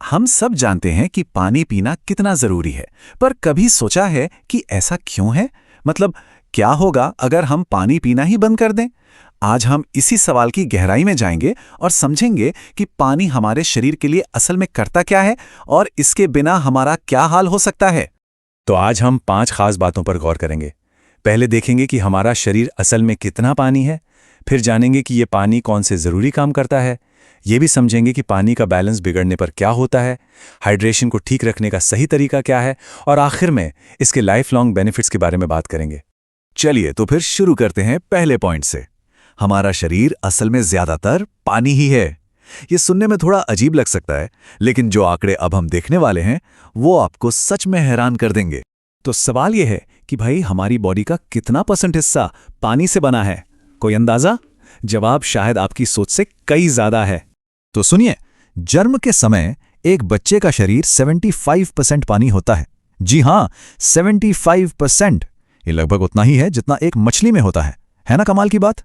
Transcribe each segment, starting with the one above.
हम सब जानते हैं कि पानी पीना कितना जरूरी है, पर कभी सोचा है कि ऐसा क्यों है? मतलब क्या होगा अगर हम पानी पीना ही बंद कर दें? आज हम इसी सवाल की गहराई में जाएंगे और समझेंगे कि पानी हमारे शरीर के लिए असल में करता क्या है और इसके बिना हमारा क्या हाल हो सकता है। तो आज हम 5 खास बातों पर गौर करेंगे। पहले देखेंगे कि हमारा शरीर असल में कितना पानी है, फिर जानेंगे कि ये पानी कौन से ज़रूरी काम करता है, ये भी समझेंगे कि पानी का बैलेंस बिगड़ने पर क्या होता है, हाइड्रेशन को ठीक रखने का सही तरीका क्या है, और आखिर में इसके लाइफ लॉन्ग बेनिफिट्स के बारे में बात करेंगे। चलिए तो फिर शुरू करते हैं पहले पॉइंट से। हमारा शरीर असल में ज्यादातर पानी ही है। ये सुनने में थोड़ा अजीब लग सकता है, लेकिन जो आंकड़े अब हम देखने वाले हैं वो आपको सच में हैरान कर देंगे। तो सवाल यह है कि भाई हमारी बॉडी का कितना % हिस्सा पानी से बना है? कोई अंदाजा? जवाब शायद आपकी सोच से कई ज्यादा है। तो सुनिए, जन्म के समय एक बच्चे का शरीर 75% पानी होता है। जी हां, 75%। ये लगभग उतना ही है जितना एक मछली में होता है ना कमाल की बात?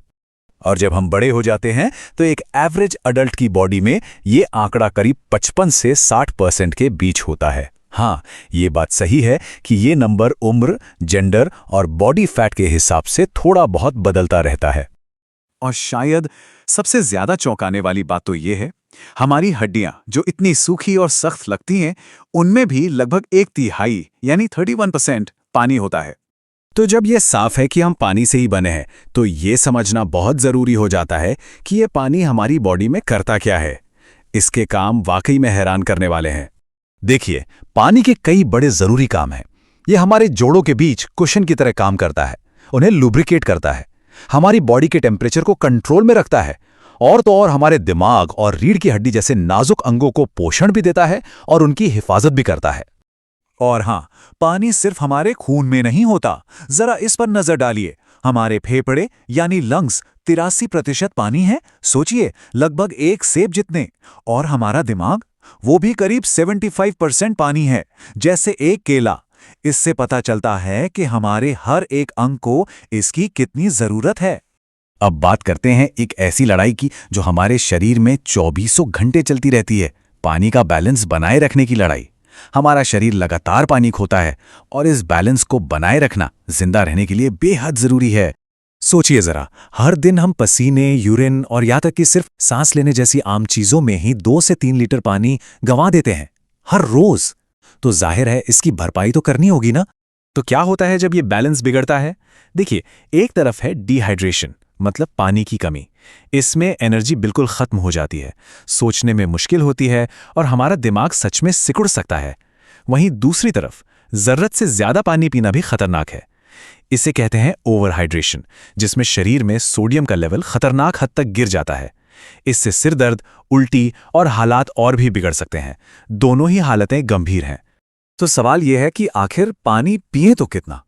और जब हम बड़े हो जाते हैं तो एक एवरेज अडल्ट की बॉडी में ये आंकड़ा करीब 55 से 60% के बीच होता है। हाँ, ये बात सही है कि ये नंबर उम्र, जेंडर और बॉडी फैट के हिसाब से थोड़ा बहुत बदलता रहता है। और शायद सबसे ज्यादा चौंकाने वाली बात तो ये है, हमारी हड्डियां जो इतनी सूखी और सख्त लगती हैं, उनमें भी लगभग 1/3 यानी 31% पानी होता है। तो जब ये साफ है कि हम पानी से ही बने हैं, तो ये समझना बहुत जरूरी हो जाता है कि ये पानी हमारी बॉडी में करता क्या है। इसके काम वाकई में हैरान करने वाले हैं। देखिए, पानी के कई बड़े जरूरी काम हैं। ये हमारे जोड़ों के बीच कुशन की तरह काम करता है, उन्हें लुब्रिकेट करता है, हमारी बॉडी के टेम्परेचर को कंट्रोल में रखता है, और तो और हमारे दिमाग और रीढ़ की हड्डी जैसे नाजुक अंगों को पोषण भी देता है और उनकी हिफाजत भी करता है। और हाँ, पानी सिर्फ हमारे खून में नहीं होता। जरा इस पर नजर डालिए, हमारे फेफड़े यानी लंग्स 83% पानी है। सोचिए, लगभग एक सेब जितने। और हमारा दिमाग, वो भी करीब 75% पानी है, जैसे एक केला। इससे पता चलता है कि हमारे हर एक अंग को इसकी कितनी जरूरत है। अब बात करते हैं एक ऐसी लड़ाई की जो हमारे शरीर में 24 घंटे चलती रहती है, पानी का बैलेंस बनाए रखने की लड़ाई। हमारा शरीर लगातार पानी खोता है और इस बैलेंस को बनाए रखना जिंदा रहने के लिए बेहद जरूरी है। सोचिए जरा, हर दिन हम पसीने, यूरिन और यहाँ तक कि सिर्फ सांस लेने जैसी आम चीजों में ही 2 से 3 लीटर पानी गंवा देते हैं हर रोज। तो जाहिर है इसकी भरपाई तो करनी होगी ना। तो क्या होता है जब ये बैलेंस बिगड़ता है? देखिए, एक तरफ है डिहाइड्रेशन, मतलब पानी की कमी। इसमें एनर्जी बिल्कुल खत्म हो जाती है, सोचने में मुश्किल होती है और हमारा दिमाग सच में सिकुड़ सकता है। वहीं दूसरी तरफ जरूरत से ज्यादा पानी पीना भी खतरनाक है। इसे कहते हैं ओवरहाइड्रेशन, जिसमें शरीर में सोडियम का लेवल खतरनाक हद तक गिर जाता है। इससे सिर दर्द, उल्टी और हालात और भी बिगड़ सकते हैं। दोनों ही हालतें गंभीर हैं। तो सवाल यह है कि आखिर पानी पिए तो कितना?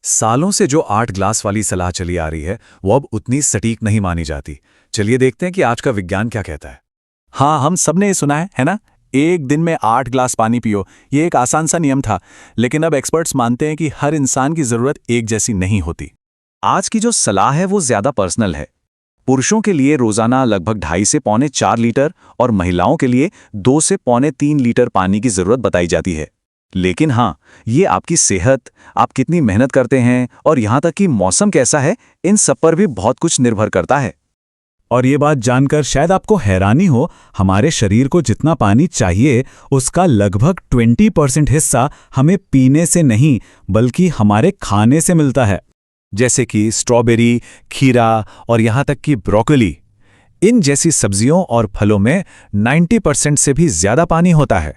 सालों से जो 8 ग्लास वाली सलाह चली आ रही है, वो अब उतनी सटीक नहीं मानी जाती। चलिए देखते हैं कि आज का विज्ञान क्या कहता है। हाँ, हम सबने ये सुना है ना? एक दिन में 8 ग्लास पानी पियो। ये एक आसान सा नियम था, लेकिन अब एक्सपर्ट्स मानते हैं कि हर इंसान की जरूरत एक जैसी नहीं होती। आज की जो सलाह है वो ज्यादा पर्सनल है। पुरुषों के लिए रोजाना लगभग 2.5 से पौने 4 लीटर और महिलाओं के लिए 2 से पौने 3 लीटर पानी की जरूरत बताई जाती है। लेकिन हाँ, ये आपकी सेहत, आप कितनी मेहनत करते हैं और यहाँ तक कि मौसम कैसा है, इन सब पर भी बहुत कुछ निर्भर करता है। और ये बात जानकर शायद आपको हैरानी हो, हमारे शरीर को जितना पानी चाहिए उसका लगभग 20% हिस्सा हमें पीने से नहीं बल्कि हमारे खाने से मिलता है। जैसे कि स्ट्रॉबेरी, खीरा और यहाँ तक कि ब्रोकली, इन जैसी सब्जियों और फलों में 90% से भी ज्यादा पानी होता है।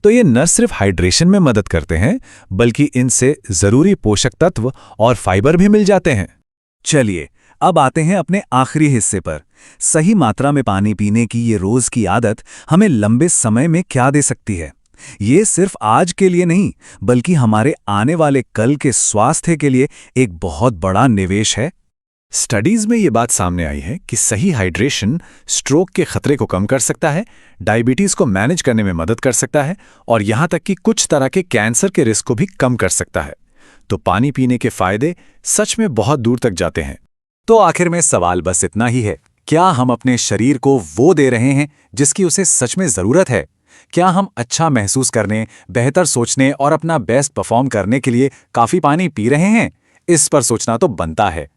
तो ये न सिर्फ हाइड्रेशन में मदद करते हैं, बल्कि इनसे जरूरी पोषक तत्व और फाइबर भी मिल जाते हैं। चलिए अब आते हैं अपने आखिरी हिस्से पर। सही मात्रा में पानी पीने की ये रोज की आदत हमें लंबे समय में क्या दे सकती है? ये सिर्फ आज के लिए नहीं, बल्कि हमारे आने वाले कल के स्वास्थ्य के लिए एक बहुत बड़ा निवेश है। स्टडीज में ये बात सामने आई है कि सही हाइड्रेशन स्ट्रोक के खतरे को कम कर सकता है, डायबिटीज को मैनेज करने में मदद कर सकता है और यहाँ तक कि कुछ तरह के कैंसर के रिस्क को भी कम कर सकता है। तो पानी पीने के फायदे सच में बहुत दूर तक जाते हैं। तो आखिर में सवाल बस इतना ही है, क्या हम अपने शरीर को वो दे रहे हैं जिसकी उसे सच में जरूरत है? क्या हम अच्छा महसूस करने, बेहतर सोचने और अपना बेस्ट परफॉर्म करने के लिए काफी पानी पी रहे हैं? इस पर सोचना तो बनता है।